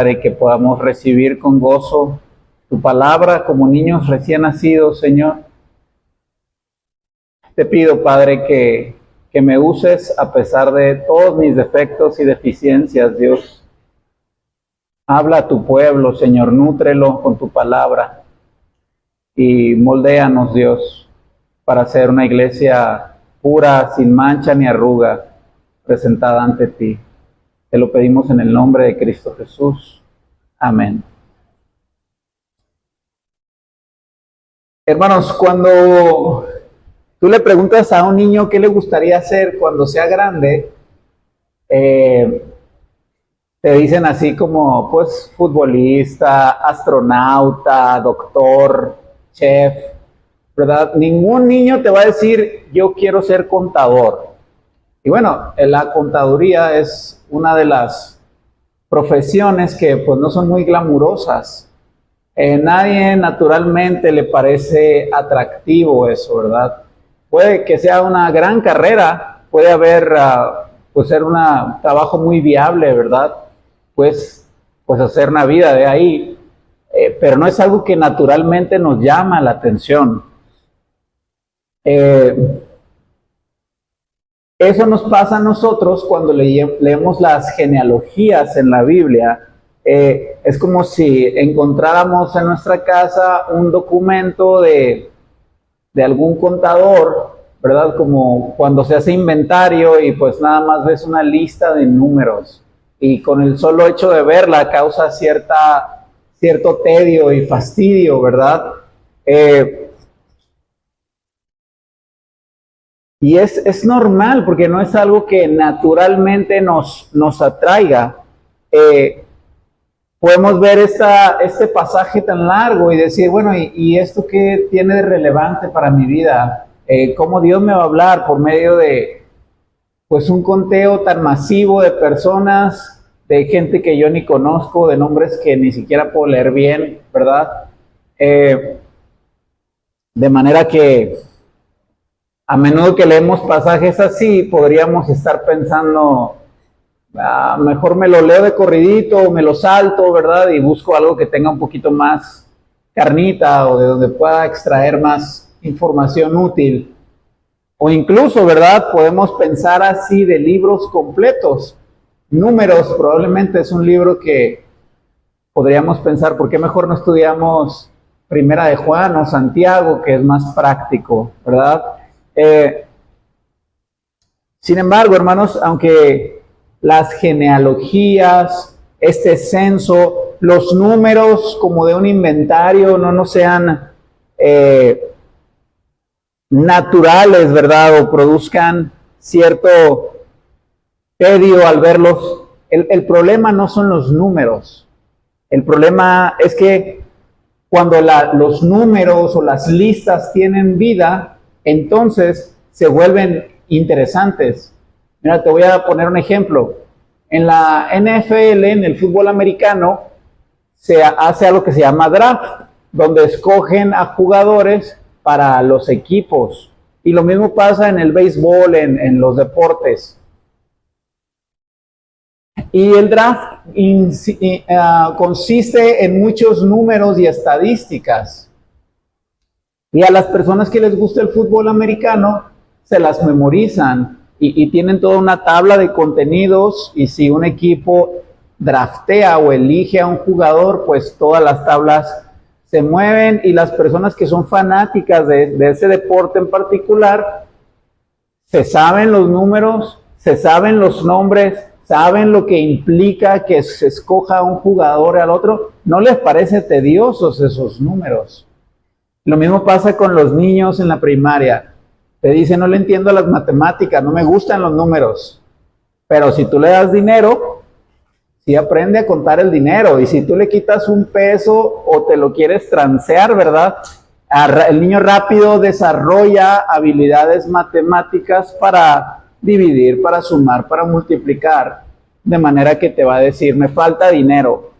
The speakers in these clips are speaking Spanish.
Padre, que podamos recibir con gozo tu palabra como niños recién nacidos, Señor. Te pido, Padre, que me uses a pesar de todos mis defectos y deficiencias, Dios. Habla a tu pueblo, Señor, nútrelo con tu palabra y moldéanos, Dios, para ser una iglesia pura, sin mancha ni arruga, presentada ante ti. Te lo pedimos en el nombre de Cristo Jesús. Amén. Hermanos, cuando tú le preguntas a un niño qué le gustaría hacer cuando sea grande, te dicen así como, pues, futbolista, astronauta, doctor, chef, ¿verdad? Ningún niño te va a decir, yo quiero ser contador. Y bueno, la contaduría es una de las profesiones que pues no son muy glamurosas. Nadie naturalmente le parece atractivo eso, ¿verdad? Puede que sea una gran carrera, puede haber, pues ser un trabajo muy viable, ¿verdad? Pues hacer una vida de ahí, pero no es algo que naturalmente nos llama la atención. Eso nos pasa a nosotros cuando leemos las genealogías en la Biblia. Es como si encontráramos en nuestra casa un documento de algún contador, ¿verdad? Como cuando se hace inventario y pues nada más ves una lista de números y con el solo hecho de verla causa cierto tedio y fastidio, ¿verdad? Y es normal porque no es algo que naturalmente nos atraiga. Podemos ver este pasaje tan largo y decir, bueno, ¿y esto qué tiene de relevante para mi vida? ¿Cómo Dios me va a hablar por medio de pues un conteo tan masivo de personas, de gente que yo ni conozco, de nombres que ni siquiera puedo leer bien, ¿verdad? De manera que a menudo que leemos pasajes así, podríamos estar pensando, mejor me lo leo de corridito, me lo salto, ¿verdad? Y busco algo que tenga un poquito más carnita o de donde pueda extraer más información útil. O incluso, ¿verdad? Podemos pensar así de libros completos. Números probablemente es un libro que podríamos pensar, ¿por qué mejor no estudiamos Primera de Juan o Santiago, que es más práctico, ¿verdad? Sin embargo, hermanos, aunque las genealogías, este censo, los números como de un inventario no nos sean naturales, ¿verdad? O produzcan cierto tedio al verlos. El problema no son los números. El problema es que cuando los números o las listas tienen vida, entonces se vuelven interesantes. Mira, te voy a poner un ejemplo. En la NFL, en el fútbol americano, se hace algo que se llama draft, donde escogen a jugadores para los equipos. Y lo mismo pasa en el béisbol, en los deportes. Y el draft consiste en muchos números y estadísticas. Y a las personas que les gusta el fútbol americano, se las memorizan y tienen toda una tabla de contenidos, y si un equipo draftea o elige a un jugador, pues todas las tablas se mueven, y las personas que son fanáticas de ese deporte en particular, se saben los números, se saben los nombres, saben lo que implica que se escoja a un jugador al otro. No les parece tediosos esos números. Lo mismo pasa con los niños en la primaria. Te dicen, no le entiendo las matemáticas, no me gustan los números. Pero si tú le das dinero, sí aprende a contar el dinero. Y si tú le quitas un peso o te lo quieres transear, ¿verdad? El niño rápido desarrolla habilidades matemáticas para dividir, para sumar, para multiplicar. De manera que te va a decir, me falta dinero.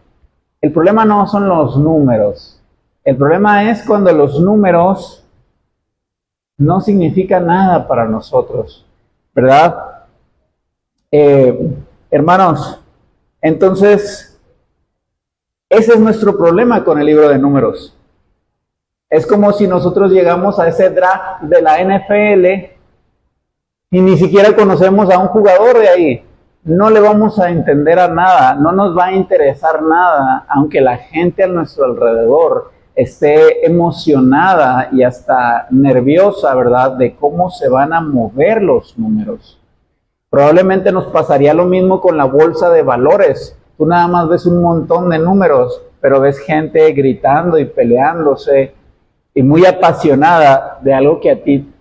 El problema no son los números. El problema es cuando los números no significan nada para nosotros, ¿verdad? Hermanos, entonces Ese es nuestro problema con el libro de Números. Es como si nosotros llegamos a ese draft de la NFL y ni siquiera conocemos a un jugador de ahí. No le vamos a entender a nada, no nos va a interesar nada, aunque la gente a nuestro alrededor esté emocionada y hasta nerviosa, ¿verdad?, de cómo se van a mover los números. Probablemente nos pasaría lo mismo con la bolsa de valores. Tú nada más ves un montón de números, pero ves gente gritando y peleándose y muy apasionada de algo que a ti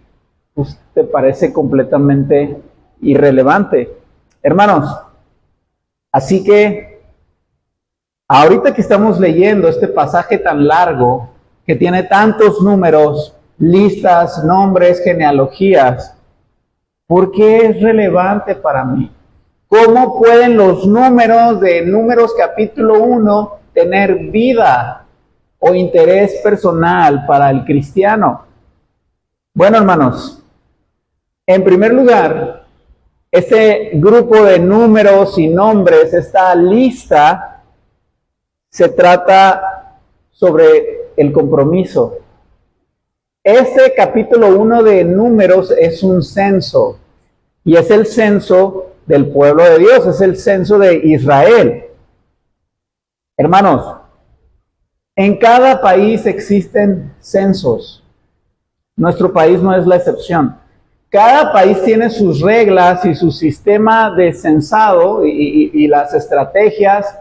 pues, te parece completamente irrelevante. Hermanos, así que ahorita que estamos leyendo este pasaje tan largo, que tiene tantos números, listas, nombres, genealogías, ¿por qué es relevante para mí? ¿Cómo pueden los números de Números capítulo 1 tener vida o interés personal para el cristiano? Bueno, hermanos, en primer lugar, este grupo de números y nombres, esta lista, se trata sobre el compromiso. Este capítulo 1 de Números es un censo, y es el censo del pueblo de Dios, es el censo de Israel. Hermanos, en cada país existen censos. Nuestro país no es la excepción. Cada país tiene sus reglas y su sistema de censado y las estrategias,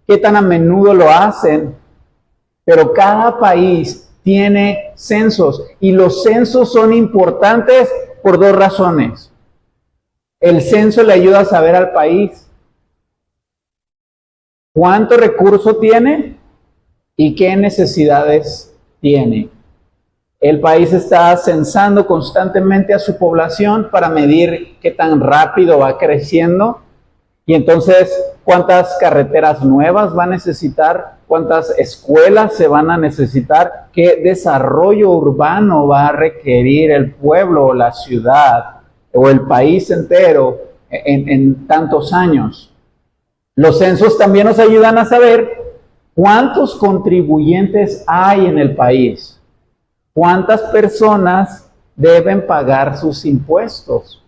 qué tan a menudo lo hacen, pero cada país tiene censos y los censos son importantes por dos razones. El censo le ayuda a saber al país cuánto recurso tiene y qué necesidades tiene. El país está censando constantemente a su población para medir qué tan rápido va creciendo y entonces cuántas carreteras nuevas va a necesitar, cuántas escuelas se van a necesitar, qué desarrollo urbano va a requerir el pueblo o la ciudad o el país entero en tantos años. Los censos también nos ayudan a saber cuántos contribuyentes hay en el país. ¿Cuántas personas deben pagar sus impuestos?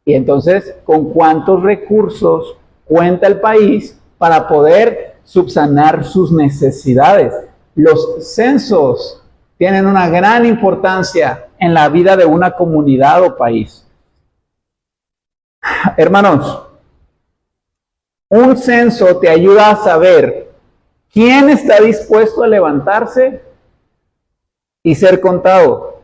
Y entonces, ¿con cuántos recursos cuenta el país para poder subsanar sus necesidades? Los censos tienen una gran importancia en la vida de una comunidad o país. Hermanos, un censo te ayuda a saber quién está dispuesto a levantarse y ser contado.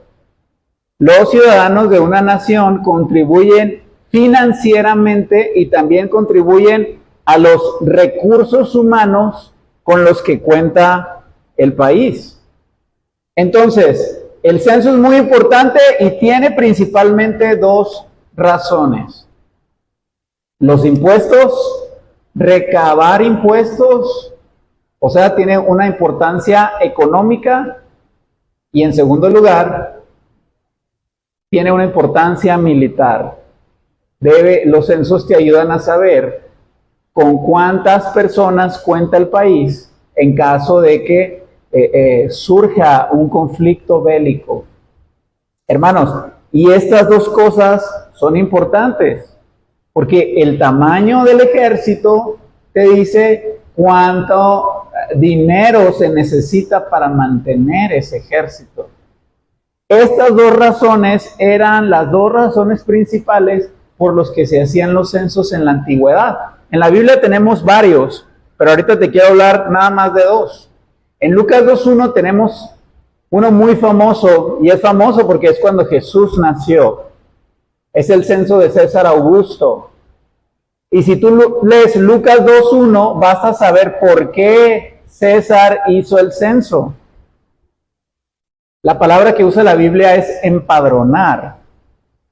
Los ciudadanos de una nación contribuyen financieramente y también contribuyen a los recursos humanos con los que cuenta el país. Entonces, el censo es muy importante y tiene principalmente dos razones. Los impuestos, recabar impuestos, o sea, tiene una importancia económica. Y en segundo lugar, tiene una importancia militar. Los censos te ayudan a saber con cuántas personas cuenta el país en caso de que surja un conflicto bélico. Hermanos, y estas dos cosas son importantes, porque el tamaño del ejército te dice cuánto dinero se necesita para mantener ese ejército. Estas dos razones eran las dos razones principales por los que se hacían los censos en la antigüedad. En la Biblia tenemos varios, pero ahorita te quiero hablar nada más de dos. En Lucas 2:1 tenemos uno muy famoso, y es famoso porque es cuando Jesús nació. Es el censo de César Augusto. Y si tú lees Lucas 2:1, vas a saber por qué César hizo el censo. La palabra que usa la Biblia es empadronar.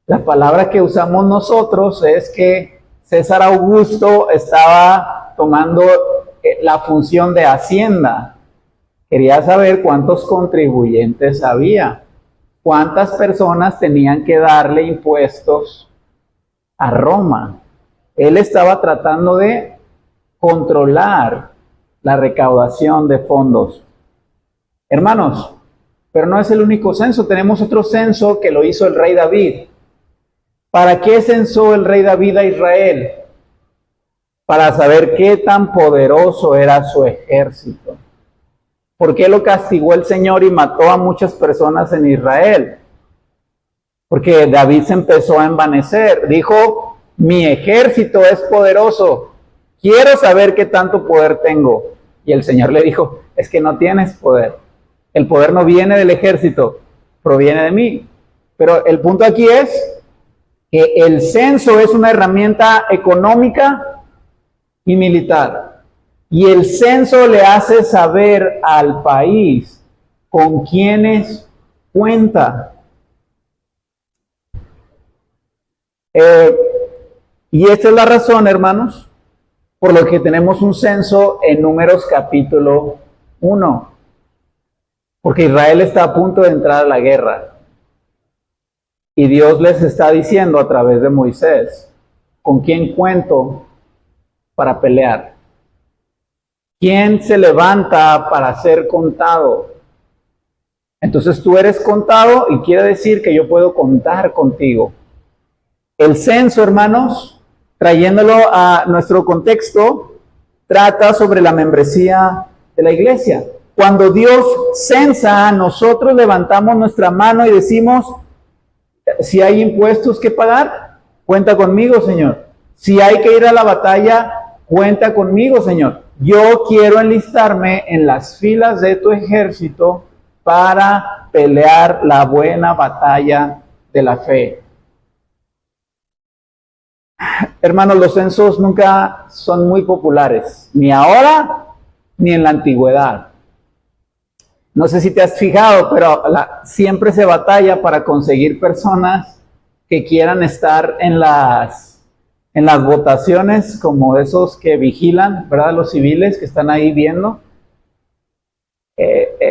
La palabra que usamos nosotros es que César Augusto estaba tomando la función de Hacienda. Quería saber cuántos contribuyentes había, cuántas personas tenían que darle impuestos a Roma. Él estaba tratando de controlar la recaudación de fondos. Hermanos, pero no es el único censo, tenemos otro censo que lo hizo el rey David. ¿Para qué censó el rey David a Israel? Para saber qué tan poderoso era su ejército. ¿Por qué lo castigó el Señor y mató a muchas personas en Israel? Porque David se empezó a envanecer. Dijo, mi ejército es poderoso. Quiero saber qué tanto poder tengo. Y el Señor le dijo, es que no tienes poder. El poder no viene del ejército, proviene de mí. Pero el punto aquí es que el censo es una herramienta económica y militar. Y el censo le hace saber al país con quiénes cuenta. Y esta es la razón, hermanos, por lo que tenemos un censo en Números capítulo 1. Porque Israel está a punto de entrar a la guerra. Y Dios les está diciendo a través de Moisés, ¿con quién cuento para pelear? ¿Quién se levanta para ser contado? Entonces tú eres contado y quiere decir que yo puedo contar contigo. El censo, hermanos, trayéndolo a nuestro contexto, trata sobre la membresía de la iglesia. Cuando Dios censa, nosotros levantamos nuestra mano y decimos, si hay impuestos que pagar, cuenta conmigo, Señor. Si hay que ir a la batalla, cuenta conmigo, Señor. Yo quiero enlistarme en las filas de tu ejército para pelear la buena batalla de la fe. Hermanos, los censos nunca son muy populares, ni ahora ni en la antigüedad. No sé si te has fijado, pero siempre se batalla para conseguir personas que quieran estar en las votaciones, como esos que vigilan, ¿verdad? Los civiles que están ahí viendo.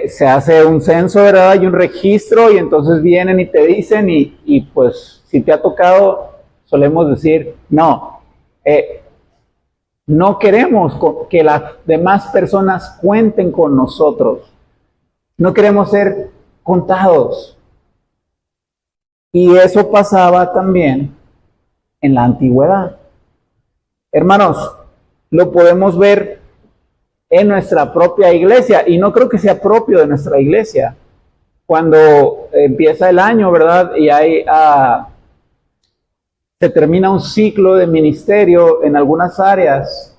Se hace un censo, ¿verdad? Hay un registro y entonces vienen y te dicen y pues si te ha tocado, solemos decir, no queremos que las demás personas cuenten con nosotros. No queremos ser contados. Y eso pasaba también en la antigüedad. Hermanos, lo podemos ver en nuestra propia iglesia, y no creo que sea propio de nuestra iglesia. Cuando empieza el año, ¿verdad? Y se termina un ciclo de ministerio en algunas áreas,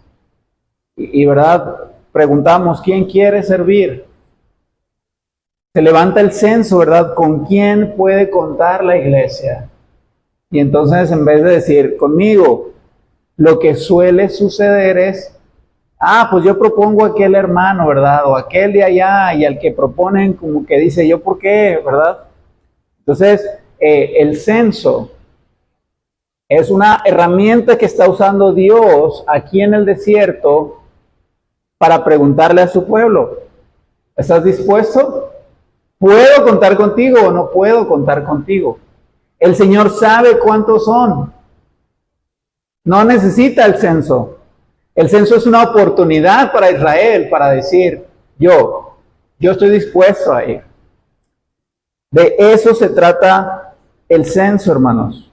y ¿verdad? Preguntamos, ¿quién quiere servir? Se levanta el censo, ¿verdad? ¿Con quién puede contar la iglesia? Y entonces, en vez de decir, conmigo, lo que suele suceder es, pues yo propongo a aquel hermano, ¿verdad? O aquel de allá, y al que proponen como que dice, ¿yo por qué? ¿Verdad? Entonces, el censo es una herramienta que está usando Dios aquí en el desierto para preguntarle a su pueblo, ¿estás dispuesto? ¿Puedo contar contigo o no puedo contar contigo? El Señor sabe cuántos son. No necesita el censo. El censo es una oportunidad para Israel para decir, yo estoy dispuesto a ir. De eso se trata el censo, hermanos.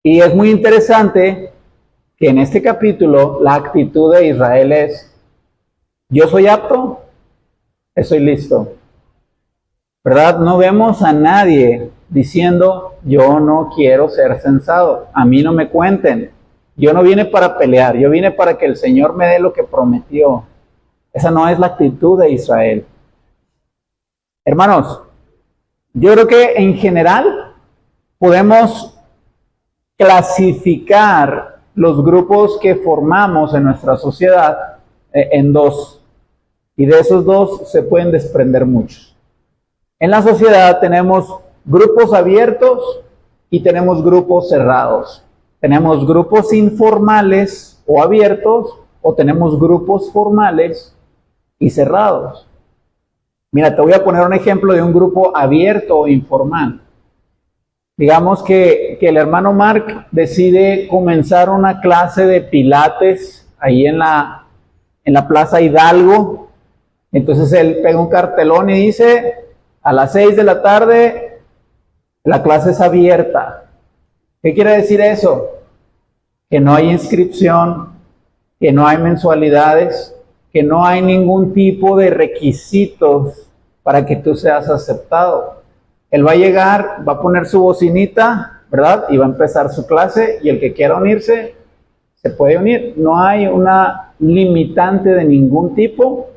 Y es muy interesante que en este capítulo la actitud de Israel es, yo soy apto, estoy listo. ¿Verdad? No vemos a nadie diciendo, yo no quiero ser censado, a mí no me cuenten. Yo no vine para pelear, yo vine para que el Señor me dé lo que prometió. Esa no es la actitud de Israel. Hermanos, yo creo que en general podemos clasificar los grupos que formamos en nuestra sociedad en dos. Y de esos dos se pueden desprender muchos. En la sociedad tenemos grupos abiertos y tenemos grupos cerrados. Tenemos grupos informales o abiertos, o tenemos grupos formales y cerrados. Mira, te voy a poner un ejemplo de un grupo abierto o informal. Digamos que el hermano Mark decide comenzar una clase de pilates ahí en la en la Plaza Hidalgo. Entonces él pega un cartelón y dice, a las 6 de la tarde la clase es abierta. ¿Qué quiere decir eso? Que no hay inscripción, que no hay mensualidades, que no hay ningún tipo de requisitos para que tú seas aceptado. Él va a llegar, va a poner su bocinita, ¿verdad? Y va a empezar su clase, y el que quiera unirse, se puede unir. No hay una limitante de ningún tipo,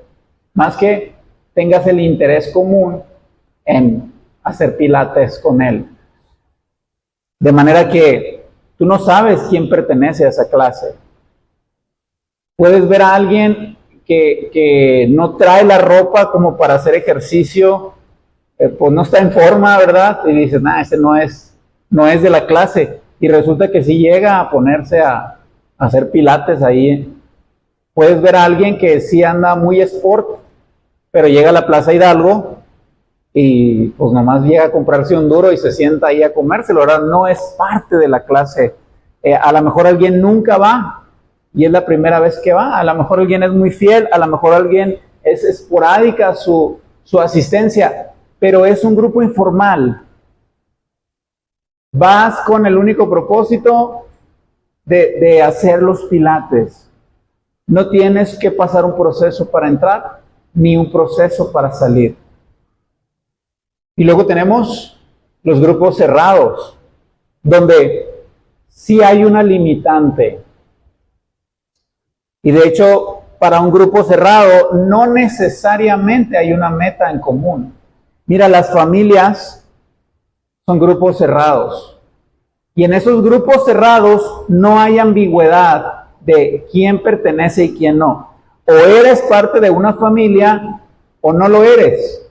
más que tengas el interés común en hacer pilates con él. De manera que tú no sabes quién pertenece a esa clase. Puedes ver a alguien que no trae la ropa como para hacer ejercicio, pues no está en forma, ¿verdad? Y dices, ese no es de la clase. Y resulta que sí llega a ponerse a hacer pilates ahí. Puedes ver a alguien que sí anda muy sport, pero llega a la Plaza Hidalgo y pues nomás llega a comprarse un duro y se sienta ahí a comérselo, ¿verdad? No es parte de la clase. A lo mejor alguien nunca va y es la primera vez que va. A lo mejor alguien es muy fiel, a lo mejor alguien es esporádica su asistencia, pero es un grupo informal. Vas con el único propósito de hacer los pilates. No tienes que pasar un proceso para entrar, ni un proceso para salir. Y luego tenemos los grupos cerrados, donde sí hay una limitante. Y de hecho, para un grupo cerrado, no necesariamente hay una meta en común. Mira, las familias son grupos cerrados. Y en esos grupos cerrados no hay ambigüedad de quién pertenece y quién no. O eres parte de una familia o no lo eres.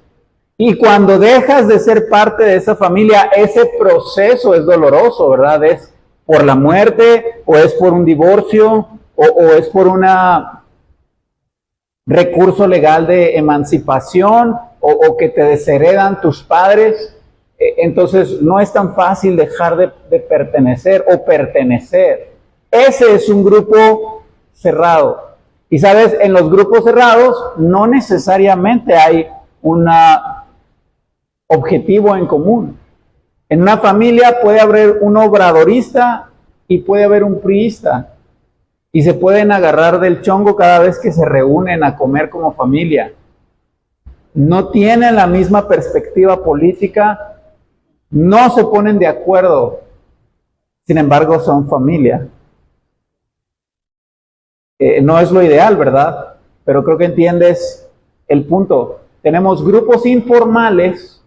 Y cuando dejas de ser parte de esa familia, ese proceso es doloroso, ¿verdad? Es por la muerte, o es por un divorcio, o es por un recurso legal de emancipación, o que te desheredan tus padres. Entonces no es tan fácil dejar de pertenecer o pertenecer. Ese es un grupo cerrado. Y sabes, en los grupos cerrados no necesariamente hay un objetivo en común. En una familia puede haber un obradorista y puede haber un priista. Y se pueden agarrar del chongo cada vez que se reúnen a comer como familia. No tienen la misma perspectiva política, no se ponen de acuerdo, sin embargo son familia. No es lo ideal, ¿verdad? Pero creo que entiendes el punto. Tenemos grupos informales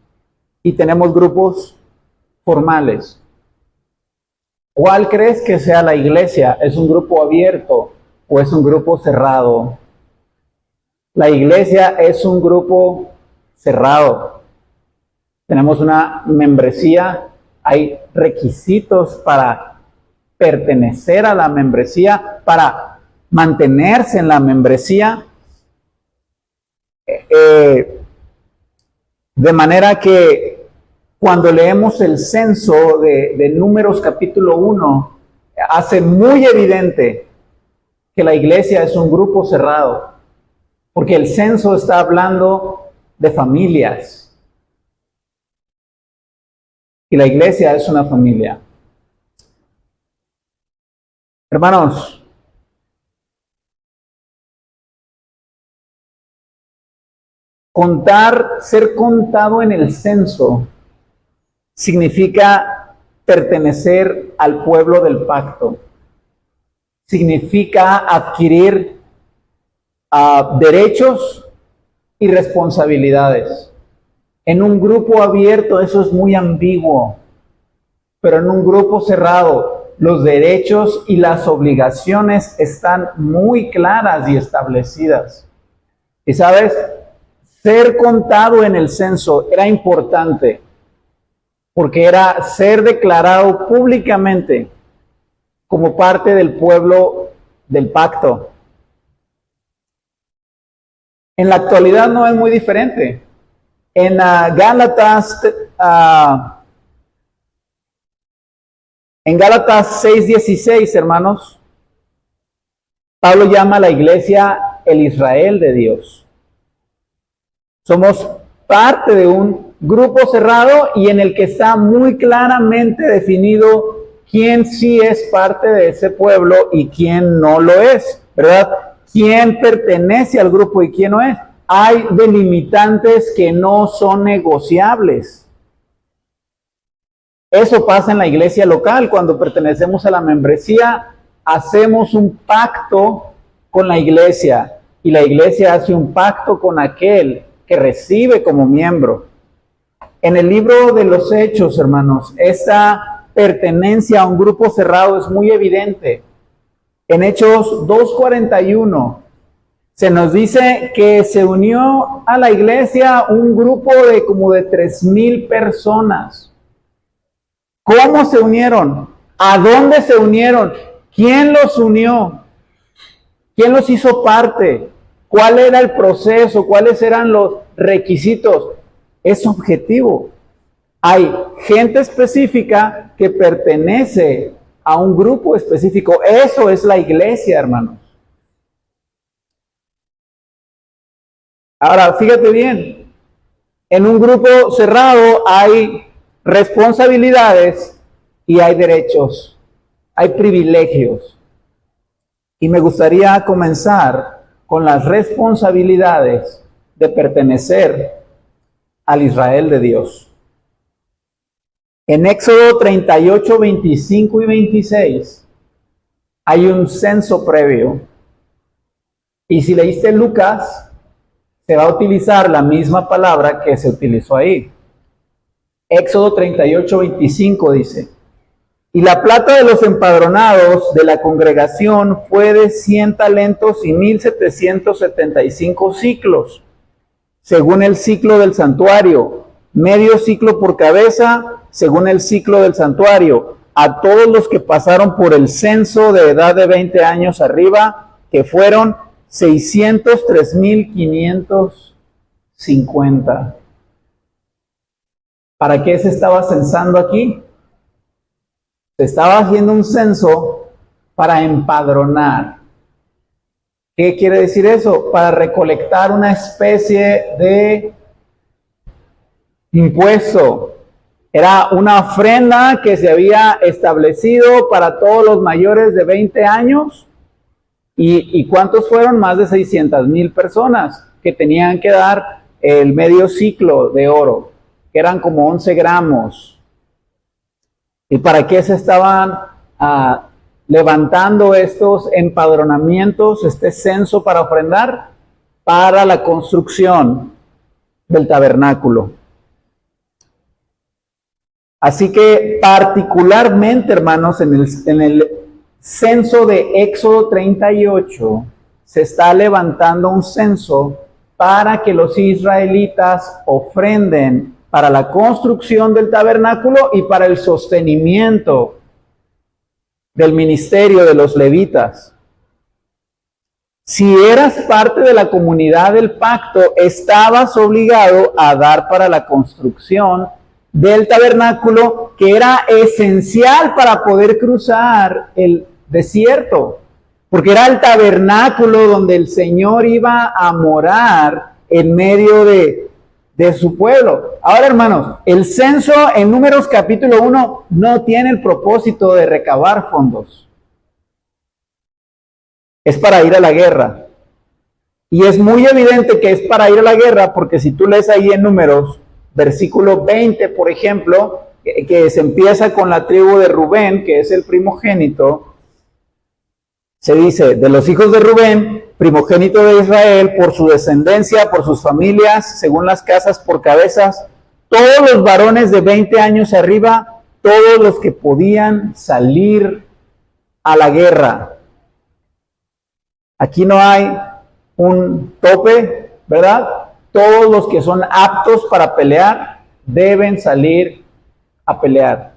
y tenemos grupos formales. ¿Cuál crees que sea la iglesia? ¿Es un grupo abierto o es un grupo cerrado? La iglesia es un grupo cerrado. Tenemos una membresía, hay requisitos para pertenecer a la membresía, para mantenerse en la membresía. De manera que cuando leemos el censo de Números capítulo 1, hace muy evidente que la iglesia es un grupo cerrado, porque el censo está hablando de familias. Y la iglesia es una familia. Hermanos, ser contado en el censo significa pertenecer al pueblo del pacto. Significa adquirir derechos y responsabilidades. En un grupo abierto eso es muy ambiguo, pero en un grupo cerrado los derechos y las obligaciones están muy claras y establecidas. Y sabes, ser contado en el censo era importante, porque era ser declarado públicamente como parte del pueblo del pacto. En la actualidad no es muy diferente. En Gálatas 6:16, hermanos, Pablo llama a la iglesia el Israel de Dios. Somos parte de un grupo cerrado y en el que está muy claramente definido quién sí es parte de ese pueblo y quién no lo es, ¿verdad? Quién pertenece al grupo y quién no es. Hay delimitantes que no son negociables. Eso pasa en la iglesia local. Cuando pertenecemos a la membresía, hacemos un pacto con la iglesia y la iglesia hace un pacto con aquel que recibe como miembro. En el libro de los Hechos, hermanos, esa pertenencia a un grupo cerrado es muy evidente. En Hechos 2:41 se nos dice que se unió a la iglesia un grupo de como de 3,000 personas. ¿Cómo se unieron? ¿A dónde se unieron? ¿Quién los unió? ¿Quién los hizo parte? ¿Cuál era el proceso? ¿Cuáles eran los requisitos? Es objetivo. Hay gente específica que pertenece a un grupo específico. Eso es la iglesia, hermanos. Ahora, fíjate bien. En un grupo cerrado hay responsabilidades y hay derechos, hay privilegios. Y me gustaría comenzar con las responsabilidades de pertenecer al Israel de Dios. En Éxodo 38, 25 y 26 hay un censo previo. Y si leíste Lucas, se va a utilizar la misma palabra que se utilizó ahí. Éxodo 38, 25 dice: y la plata de los empadronados de la congregación fue de 100 talentos y 1,775 siclos, según el ciclo del santuario, medio ciclo por cabeza, según el ciclo del santuario, a todos los que pasaron por el censo de edad de 20 años arriba, que fueron 603,550. ¿Para qué se estaba censando aquí? Se estaba haciendo un censo para empadronar. ¿Qué quiere decir eso? Para recolectar una especie de impuesto. Era una ofrenda que se había establecido para todos los mayores de 20 años. ¿Y cuántos fueron? Más de 600,000 personas que tenían que dar el medio ciclo de oro, que eran como 11 gramos. ¿Y para qué se estaban levantando estos empadronamientos, este censo para ofrendar? Para la construcción del tabernáculo. Así que particularmente, hermanos, en el censo de Éxodo 38, se está levantando un censo para que los israelitas ofrenden para la construcción del tabernáculo y para el sostenimiento del ministerio de los levitas. Si eras parte de la comunidad del pacto, estabas obligado a dar para la construcción del tabernáculo, que era esencial para poder cruzar el desierto, porque era el tabernáculo donde el Señor iba a morar en medio de su pueblo. Ahora, hermanos, el censo en Números capítulo 1 no tiene el propósito de recabar fondos. Es para ir a la guerra. Y es muy evidente que es para ir a la guerra, porque si tú lees ahí en Números, versículo 20, por ejemplo, que se empieza con la tribu de Rubén, que es el primogénito, se dice: de los hijos de Rubén, primogénito de Israel, por su descendencia, por sus familias, según las casas por cabezas, todos los varones de 20 años arriba, todos los que podían salir a la guerra. Aquí no hay un tope, ¿verdad? Todos los que son aptos para pelear deben salir a pelear.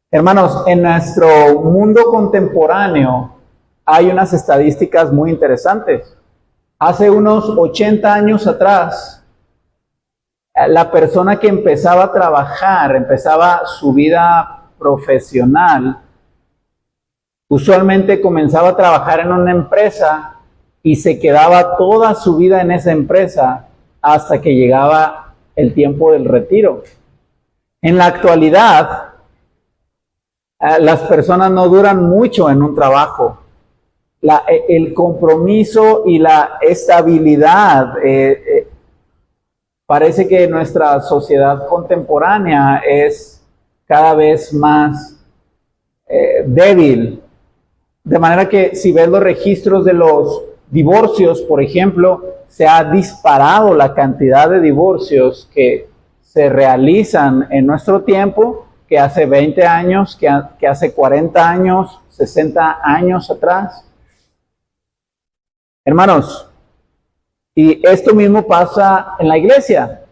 Hermanos, en nuestro mundo contemporáneo hay unas estadísticas muy interesantes. Hace unos 80 años atrás, la persona que empezaba a trabajar, empezaba su vida profesional, Usualmente comenzaba a trabajar en una empresa y se quedaba toda su vida en esa empresa hasta que llegaba el tiempo del retiro. En la actualidad, las personas no duran mucho en un trabajo. El compromiso y la estabilidad parece que nuestra sociedad contemporánea es cada vez más débil. De manera que si ves los registros de los divorcios, por ejemplo, se ha disparado la cantidad de divorcios que se realizan en nuestro tiempo, que hace 20 años, que hace 40 años, 60 años atrás. Hermanos, y esto mismo pasa en la iglesia.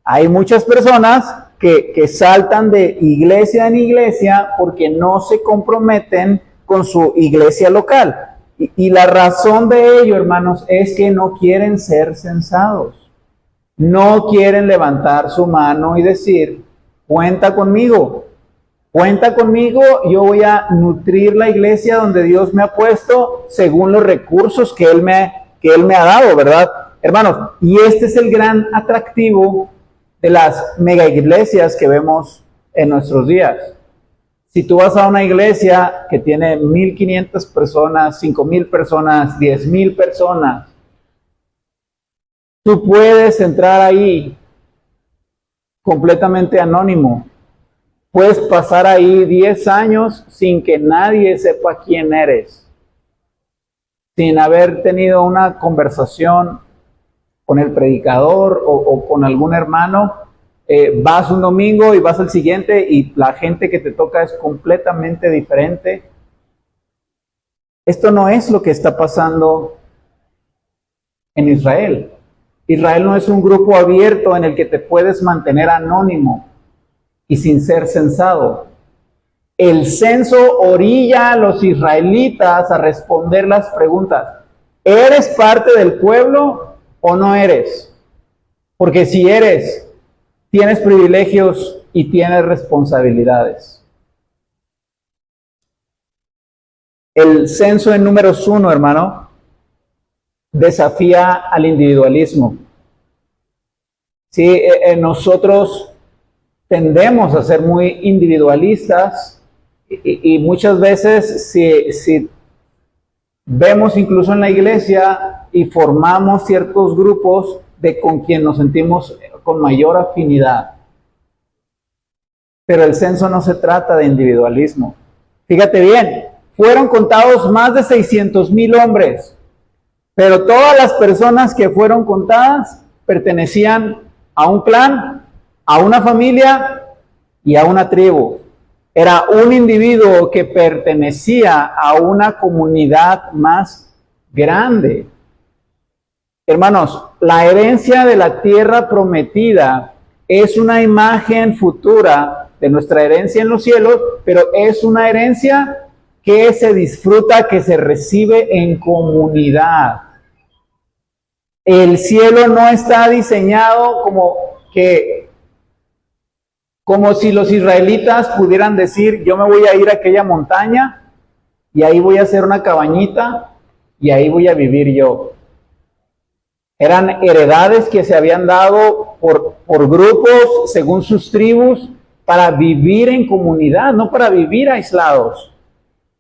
Hay muchas personas que saltan de iglesia en iglesia porque no se comprometen con su iglesia local. Y la razón de ello, hermanos, es que no quieren ser censados. No quieren levantar su mano y decir, cuenta conmigo, yo voy a nutrir la iglesia donde Dios me ha puesto según los recursos que Él me ha dado, ¿verdad? Hermanos, y este es el gran atractivo de las mega iglesias que vemos en nuestros días. Si tú vas a una iglesia que tiene 1,500 personas, 5,000 personas, 10,000 personas, tú puedes entrar ahí completamente anónimo. Puedes pasar ahí 10 años sin que nadie sepa quién eres, sin haber tenido una conversación con el predicador o con algún hermano. Vas un domingo y vas al siguiente y la gente que te toca es completamente diferente. Esto no es lo que está pasando en Israel. Israel no es un grupo abierto en el que te puedes mantener anónimo y sin ser censado. El censo orilla a los israelitas a responder las preguntas: ¿eres parte del pueblo o no eres? Porque si eres, tienes privilegios y tienes responsabilidades. El censo en Números 1, hermano, desafía al individualismo. Sí, nosotros tendemos a ser muy individualistas y muchas veces si vemos incluso en la iglesia y formamos ciertos grupos con quien nos sentimos con mayor afinidad. Pero el censo no se trata de individualismo. Fíjate bien, fueron contados más de 600,000 hombres, pero todas las personas que fueron contadas pertenecían a un clan, a una familia y a una tribu. Era un individuo que pertenecía a una comunidad más grande. Hermanos, la herencia de la tierra prometida es una imagen futura de nuestra herencia en los cielos, pero es una herencia que se disfruta, que se recibe en comunidad. El cielo no está diseñado como si los israelitas pudieran decir: yo me voy a ir a aquella montaña y ahí voy a hacer una cabañita y ahí voy a vivir yo. Eran heredades que se habían dado por grupos según sus tribus para vivir en comunidad, no para vivir aislados.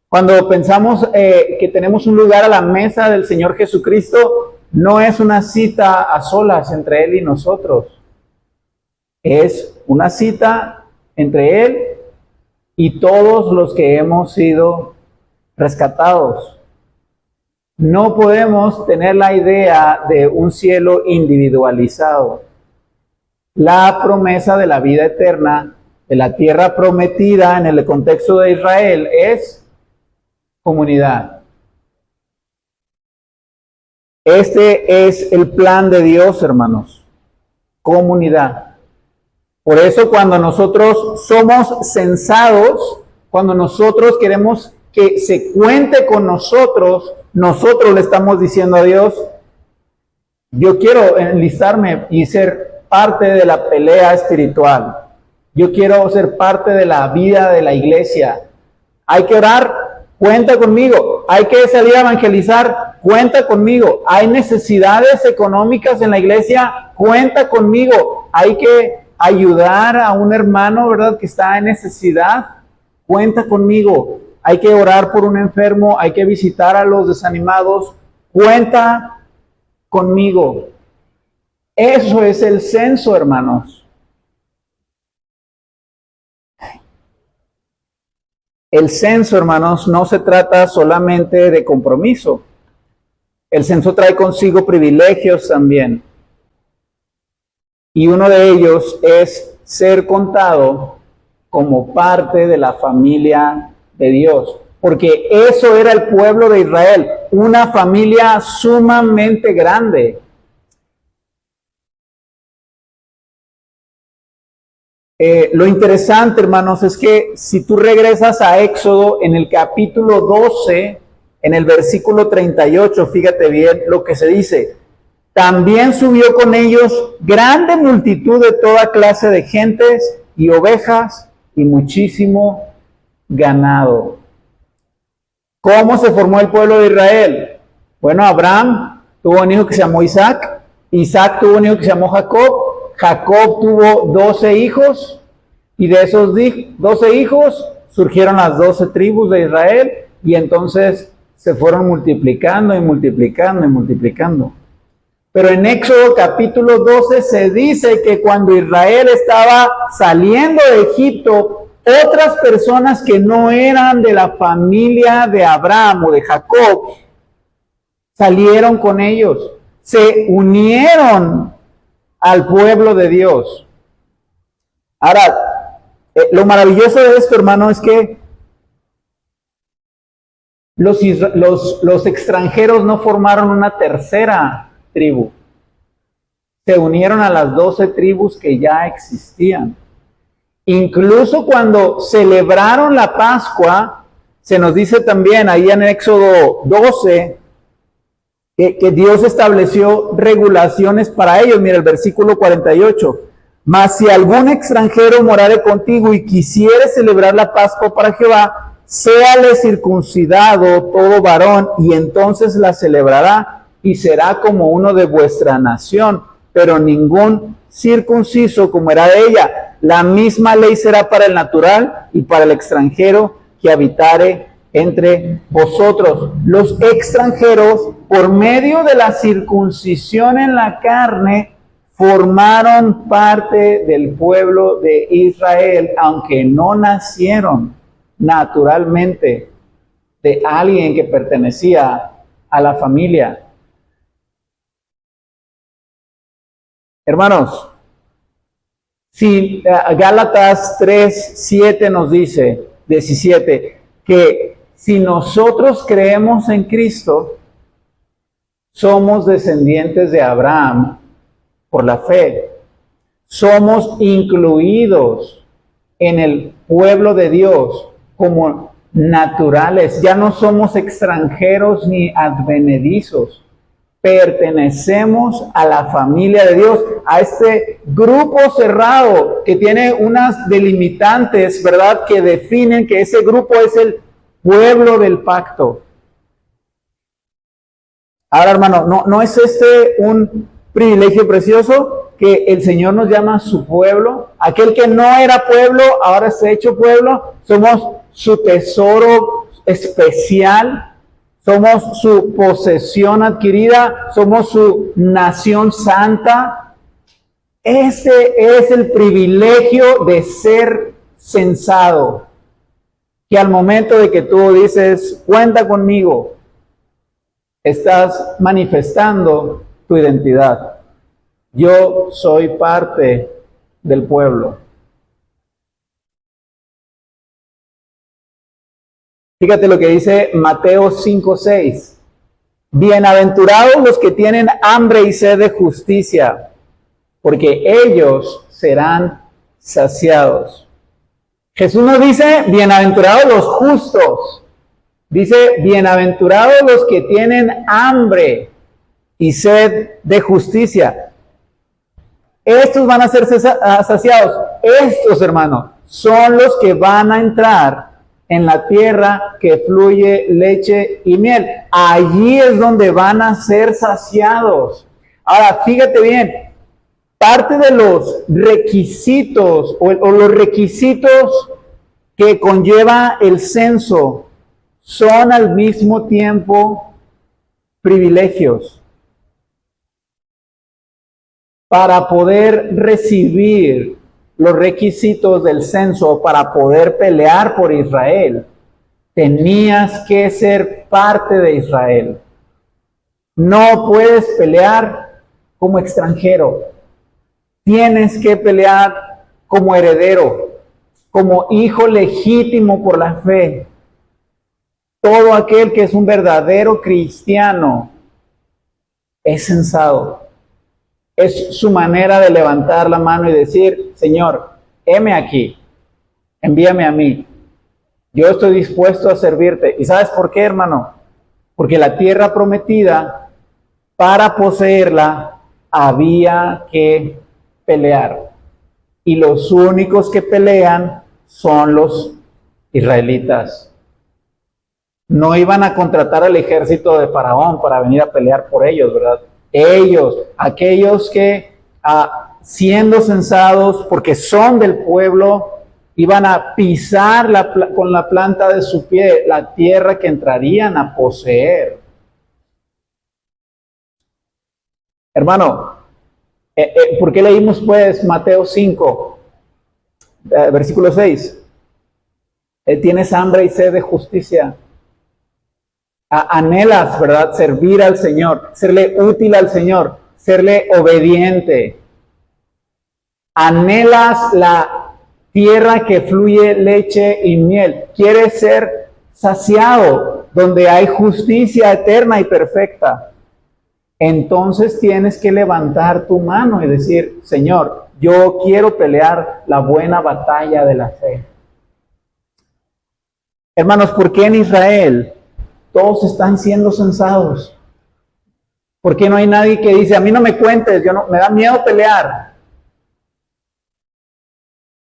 Cuando pensamos que tenemos un lugar a la mesa del Señor Jesucristo, no es una cita a solas entre Él y nosotros. Es una cita entre Él y todos los que hemos sido rescatados. No podemos tener la idea de un cielo individualizado. La promesa de la vida eterna, de la tierra prometida en el contexto de Israel, es comunidad. Este es el plan de Dios, hermanos. Comunidad. Por eso cuando nosotros somos censados, cuando nosotros queremos que se cuente con nosotros, nosotros le estamos diciendo a Dios: yo quiero enlistarme y ser parte de la pelea espiritual. Yo quiero ser parte de la vida de la iglesia. Hay que orar, cuenta conmigo. Hay que salir a evangelizar, cuenta conmigo. Hay necesidades económicas en la iglesia, cuenta conmigo. Hay que ayudar a un hermano, ¿verdad?, que está en necesidad, cuenta conmigo. Hay que orar por un enfermo, hay que visitar a los desanimados, cuenta conmigo. Eso es el censo, hermanos. El censo, hermanos, no se trata solamente de compromiso. El censo trae consigo privilegios también. Y uno de ellos es ser contado como parte de la familia de Dios. Porque eso era el pueblo de Israel, una familia sumamente grande. Lo interesante, hermanos, es que si tú regresas a Éxodo en el capítulo 12, en el versículo 38, fíjate bien lo que se dice. También subió con ellos grande multitud de toda clase de gentes y ovejas y muchísimo ganado. ¿Cómo se formó el pueblo de Israel? Bueno, Abraham tuvo un hijo que se llamó Isaac. Isaac tuvo un hijo que se llamó Jacob. Jacob tuvo 12 hijos, y de esos 12 hijos surgieron las 12 tribus de Israel, y entonces se fueron multiplicando y multiplicando y multiplicando. Pero en Éxodo capítulo 12 se dice que cuando Israel estaba saliendo de Egipto, otras personas que no eran de la familia de Abraham o de Jacob, salieron con ellos, se unieron al pueblo de Dios. Ahora, lo maravilloso de esto, hermano, es que los extranjeros no formaron una tercera tribu. Se unieron a las 12 tribus que ya existían. Incluso cuando celebraron la Pascua, se nos dice también ahí en Éxodo 12, que Dios estableció regulaciones para ellos. Mira el versículo 48. Mas si algún extranjero morare contigo y quisiere celebrar la Pascua para Jehová, séale circuncidado todo varón, y entonces la celebrará, y será como uno de vuestra nación, pero ningún circunciso comerá de ella. La misma ley será para el natural y para el extranjero que habitare entre vosotros. Los extranjeros, por medio de la circuncisión en la carne, formaron parte del pueblo de Israel, aunque no nacieron naturalmente de alguien que pertenecía a la familia. Hermanos, si Gálatas 3:7 nos dice, 17, que si nosotros creemos en Cristo, somos descendientes de Abraham por la fe. Somos incluidos en el pueblo de Dios como naturales. Ya no somos extranjeros ni advenedizos. Pertenecemos a la familia de Dios, a este grupo cerrado que tiene unas delimitantes, ¿verdad?, que definen que ese grupo es el pueblo del pacto. Ahora, hermano, ¿no es este un privilegio precioso que el Señor nos llama su pueblo? Aquel que no era pueblo, ahora se ha hecho pueblo. Somos su tesoro especial. Somos su posesión adquirida, somos su nación santa. Este es el privilegio de ser censado. Que al momento de que tú dices, cuenta conmigo, estás manifestando tu identidad. Yo soy parte del pueblo. Fíjate lo que dice Mateo 5:6. Bienaventurados los que tienen hambre y sed de justicia, porque ellos serán saciados. Jesús nos dice, bienaventurados los justos. Dice, bienaventurados los que tienen hambre y sed de justicia. Estos van a ser saciados. Estos, hermanos, son los que van a entrar en la tierra que fluye leche y miel. Allí es donde van a ser saciados. Ahora, fíjate bien, parte de los requisitos o los requisitos que conlleva el censo son al mismo tiempo privilegios. Para poder recibir los requisitos del censo, para poder pelear por Israel, tenías que ser parte de Israel. No puedes pelear como extranjero. Tienes que pelear como heredero, como hijo legítimo por la fe. Todo aquel que es un verdadero cristiano es censado. Es su manera de levantar la mano y decir, Señor, heme aquí, envíame a mí. Yo estoy dispuesto a servirte. ¿Y sabes por qué, hermano? Porque la tierra prometida, para poseerla, había que pelear. Y los únicos que pelean son los israelitas. No iban a contratar al ejército de Faraón para venir a pelear por ellos, ¿verdad? Ellos, aquellos que siendo censados, porque son del pueblo, iban a pisar con la planta de su pie la tierra que entrarían a poseer. Hermano, ¿por qué leímos pues Mateo 5, versículo 6? Tienes hambre y sed de justicia. Anhelas, ¿verdad? Servir al Señor, serle útil al Señor, serle obediente. Anhelas la tierra que fluye leche y miel. Quieres ser saciado, donde hay justicia eterna y perfecta. Entonces tienes que levantar tu mano y decir, Señor, yo quiero pelear la buena batalla de la fe. Hermanos, ¿por qué en Israel todos están siendo censados? ¿Por qué no hay nadie que dice, a mí no me cuentes, me da miedo pelear?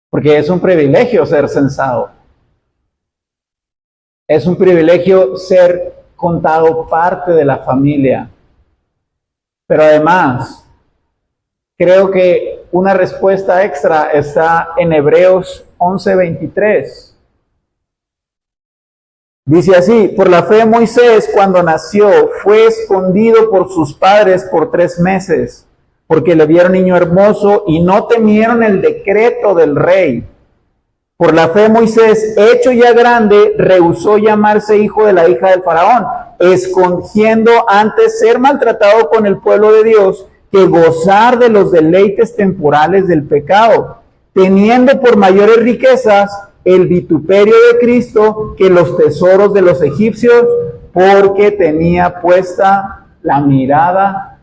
Porque es un privilegio ser censado. Es un privilegio ser contado parte de la familia. Pero además, creo que una respuesta extra está en Hebreos 11:23. Dice así, por la fe Moisés cuando nació fue escondido por sus padres por 3 meses, porque le vieron niño hermoso y no temieron el decreto del rey. Por la fe Moisés, hecho ya grande, rehusó llamarse hijo de la hija del faraón, escogiendo antes ser maltratado con el pueblo de Dios que gozar de los deleites temporales del pecado, teniendo por mayores riquezas el vituperio de Cristo que los tesoros de los egipcios, porque tenía puesta la mirada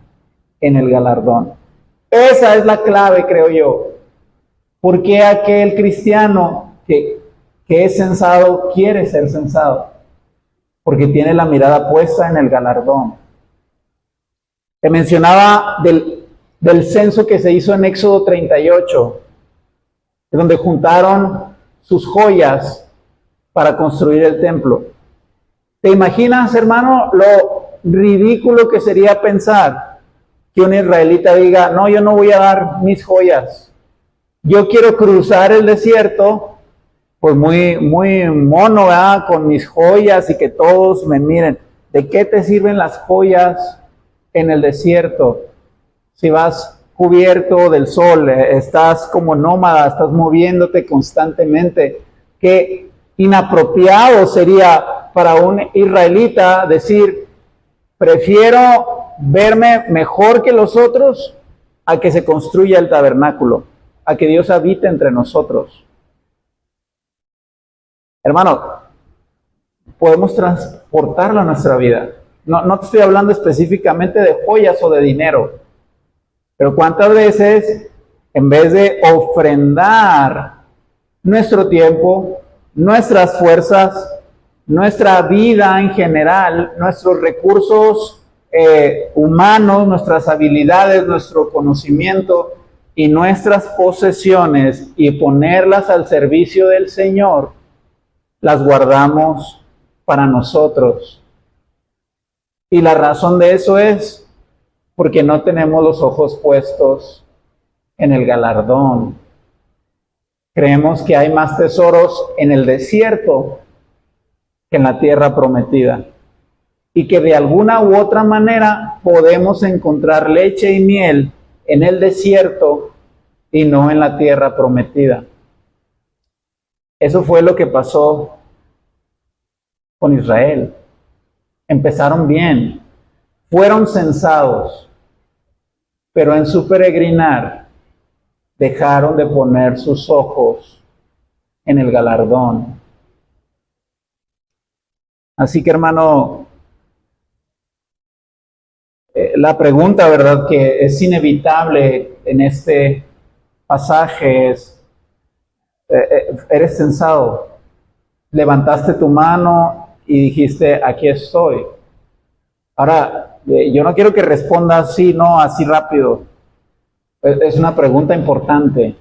en el galardón. Esa es la clave, creo yo. ¿Por qué aquel cristiano que es censado quiere ser censado? Porque tiene la mirada puesta en el galardón. Te mencionaba del censo que se hizo en Éxodo 38, donde juntaron sus joyas para construir el templo. ¿Te imaginas, hermano, lo ridículo que sería pensar que un israelita diga, no, yo no voy a dar mis joyas, yo quiero cruzar el desierto, pues muy mono, ¿verdad? Con mis joyas y que todos me miren? ¿De qué te sirven las joyas en el desierto si vas cubierto del sol, estás como nómada, estás moviéndote constantemente? Qué inapropiado sería para un israelita decir, prefiero verme mejor que los otros a que se construya el tabernáculo, a que Dios habite entre nosotros. Hermano, podemos transportarlo a nuestra vida. No te estoy hablando específicamente de joyas o de dinero, pero ¿cuántas veces, en vez de ofrendar nuestro tiempo, nuestras fuerzas, nuestra vida en general, nuestros recursos humanos, nuestras habilidades, nuestro conocimiento y nuestras posesiones, y ponerlas al servicio del Señor, las guardamos para nosotros. Y la razón de eso es porque no tenemos los ojos puestos en el galardón. Creemos que hay más tesoros en el desierto que en la tierra prometida. Y que de alguna u otra manera podemos encontrar leche y miel en el desierto y no en la tierra prometida. Eso fue lo que pasó con Israel. Empezaron bien, fueron censados, pero en su peregrinar dejaron de poner sus ojos en el galardón. Así que, hermano, la pregunta, ¿verdad?, que es inevitable en este pasaje es, ¿eres censado? Levantaste tu mano y dijiste, aquí estoy. Ahora, yo no quiero que respondas sí, no, así rápido. Es una pregunta importante.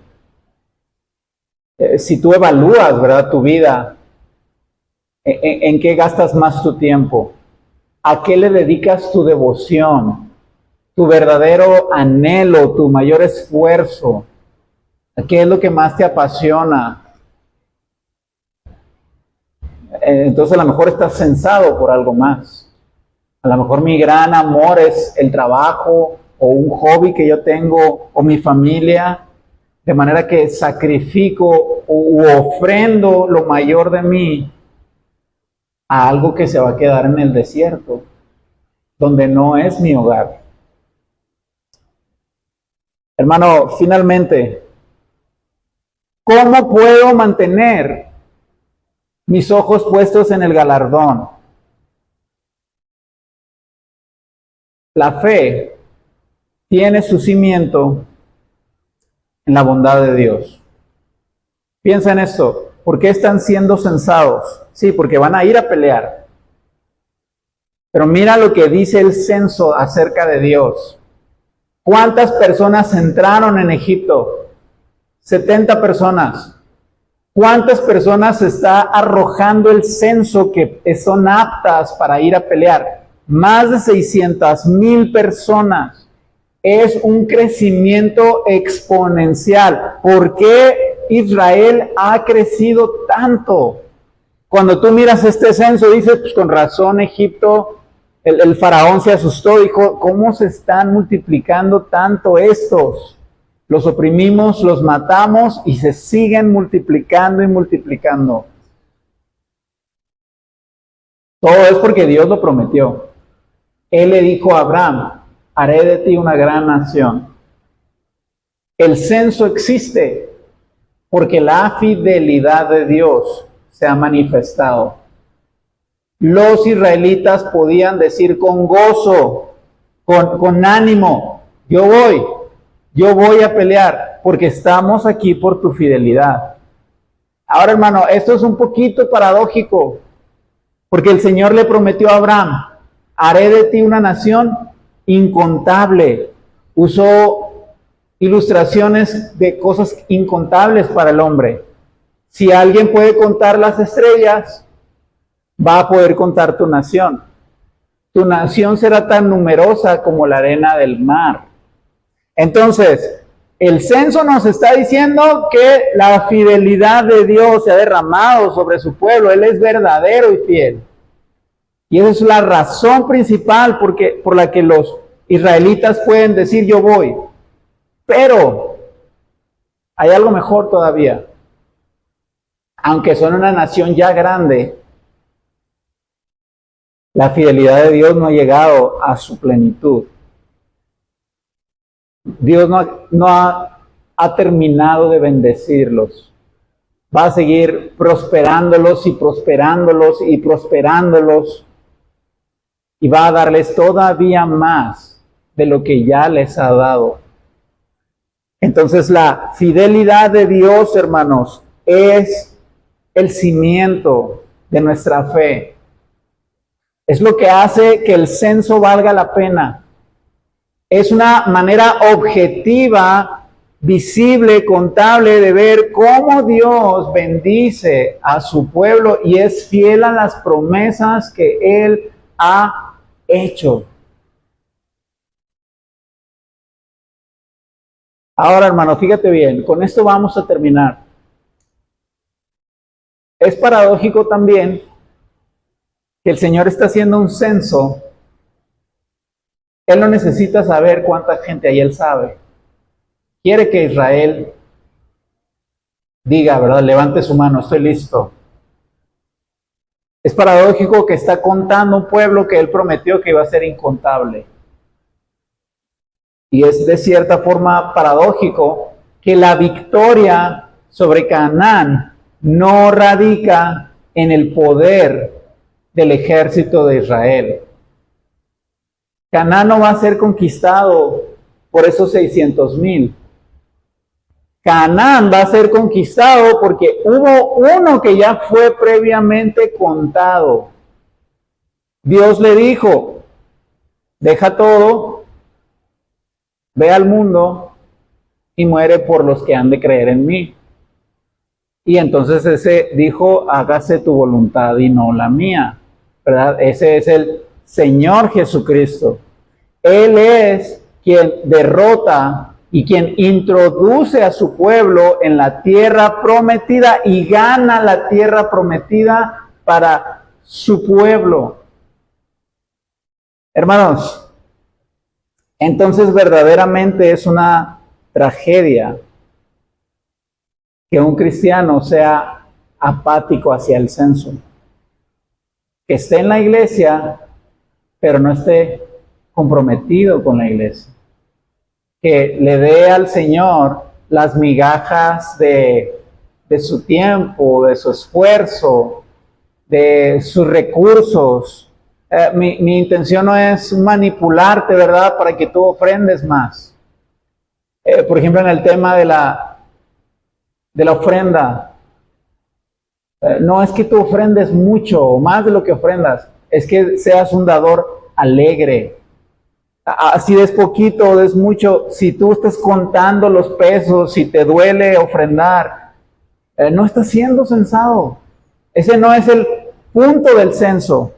Si tú evalúas, ¿verdad?, tu vida, ¿en qué gastas más tu tiempo? ¿A qué le dedicas tu devoción? Tu verdadero anhelo, tu mayor esfuerzo. ¿Qué es lo que más te apasiona? Entonces a lo mejor estás censado por algo más. A lo mejor mi gran amor es el trabajo o un hobby que yo tengo o mi familia, de manera que sacrifico u ofrendo lo mayor de mí a algo que se va a quedar en el desierto, donde no es mi hogar. Hermano, finalmente, ¿cómo puedo mantener mis ojos puestos en el galardón? La fe tiene su cimiento en la bondad de Dios. Piensa en esto. ¿Por qué están siendo censados? Sí, porque van a ir a pelear. Pero mira lo que dice el censo acerca de Dios. ¿Cuántas personas entraron en Egipto? 70 personas. ¿Cuántas personas está arrojando el censo que son aptas para ir a pelear? Más de 600,000 personas. Es un crecimiento exponencial. ¿Por qué Israel ha crecido tanto? Cuando tú miras este censo, dices, pues con razón Egipto, el faraón se asustó, dijo, ¿cómo se están multiplicando tanto estos? Los oprimimos, los matamos y se siguen multiplicando y multiplicando. Todo es porque Dios lo prometió. Él le dijo a Abraham, haré de ti una gran nación. El censo existe porque la fidelidad de Dios se ha manifestado. Los israelitas podían decir con gozo, con ánimo, yo voy a pelear porque estamos aquí por tu fidelidad. Ahora, hermano, esto es un poquito paradójico, porque el Señor le prometió a Abraham, haré de ti una nación incontable. Usó ilustraciones de cosas incontables para el hombre. Si alguien puede contar las estrellas, va a poder contar tu nación. Tu nación será tan numerosa como la arena del mar. Entonces, el censo nos está diciendo que la fidelidad de Dios se ha derramado sobre su pueblo. Él es verdadero y fiel. Y esa es la razón principal por la que los israelitas pueden decir yo voy. Pero hay algo mejor todavía. Aunque son una nación ya grande, la fidelidad de Dios no ha llegado a su plenitud. Dios no ha terminado de bendecirlos. Va a seguir prosperándolos y prosperándolos y prosperándolos. Y va a darles todavía más de lo que ya les ha dado. Entonces la fidelidad de Dios, hermanos, es el cimiento de nuestra fe. Es lo que hace que el censo valga la pena. Es una manera objetiva visible, contable, de ver cómo Dios bendice a su pueblo y es fiel a las promesas que Él ha hecho. Ahora, hermano, fíjate bien, con esto vamos a terminar. Es paradójico también que el Señor está haciendo un censo. Él no necesita saber cuánta gente hay, Él sabe. Quiere que Israel diga, ¿verdad? Levante su mano, estoy listo. Es paradójico que está contando un pueblo que Él prometió que iba a ser incontable. Y es de cierta forma paradójico que la victoria sobre Canaán no radica en el poder del ejército de Israel. Canaán no va a ser conquistado por esos 600,000. Canaán va a ser conquistado porque hubo uno que ya fue previamente contado. Dios le dijo, deja todo, ve al mundo y muere por los que han de creer en mí. Y entonces ese dijo, hágase tu voluntad y no la mía, ¿verdad? Ese es el Señor Jesucristo. Él es quien derrota y quien introduce a su pueblo en la tierra prometida y gana la tierra prometida para su pueblo. Hermanos, entonces verdaderamente es una tragedia que un cristiano sea apático hacia el censo, que esté en la iglesia, pero no esté comprometido con la iglesia, que le dé al Señor las migajas de su tiempo, de su esfuerzo, de sus recursos. Mi intención no es manipularte, ¿verdad?, para que tú ofrendes más. Por ejemplo, en el tema de la ofrenda, no es que tú ofrendes mucho o más de lo que ofrendas, es que seas un dador alegre. Si des poquito o des mucho, si tú estás contando los pesos, si te duele ofrendar, no estás siendo censado. Ese no es el punto del censo.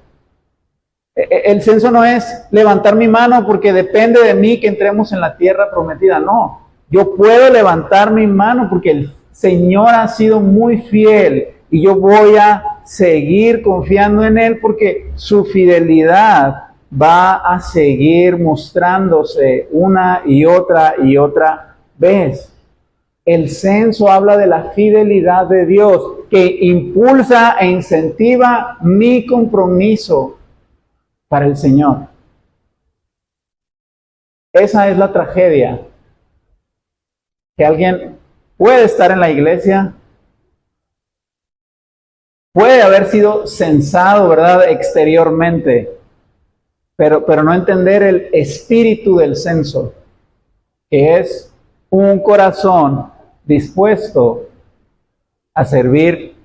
El censo no es levantar mi mano porque depende de mí que entremos en la tierra prometida. No, yo puedo levantar mi mano porque el Señor ha sido muy fiel y yo voy a seguir confiando en Él porque su fidelidad va a seguir mostrándose una y otra vez. El censo habla de la fidelidad de Dios que impulsa e incentiva mi compromiso para el Señor. Esa es la tragedia. Que alguien puede estar en la iglesia, puede haber sido censado, ¿verdad?, exteriormente, pero no entender el espíritu del censo, que es un corazón dispuesto a servir,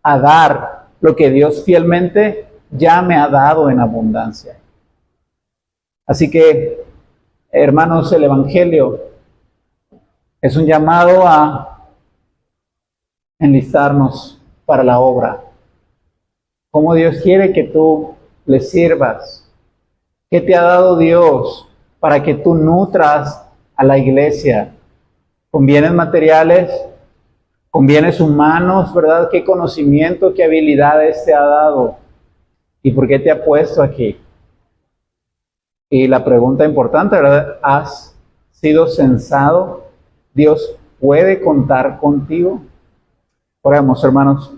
a dar lo que Dios fielmente ya me ha dado en abundancia. Así que, hermanos, el Evangelio es un llamado a enlistarnos para la obra. Cómo Dios quiere que tú le sirvas. ¿Qué te ha dado Dios para que tú nutras a la iglesia? Con bienes materiales, con bienes humanos, ¿verdad? ¿Qué conocimiento, qué habilidades te ha dado? ¿Y por qué te ha puesto aquí? Y la pregunta importante, ¿verdad? ¿Has sido censado? ¿Dios puede contar contigo? Oremos, hermanos.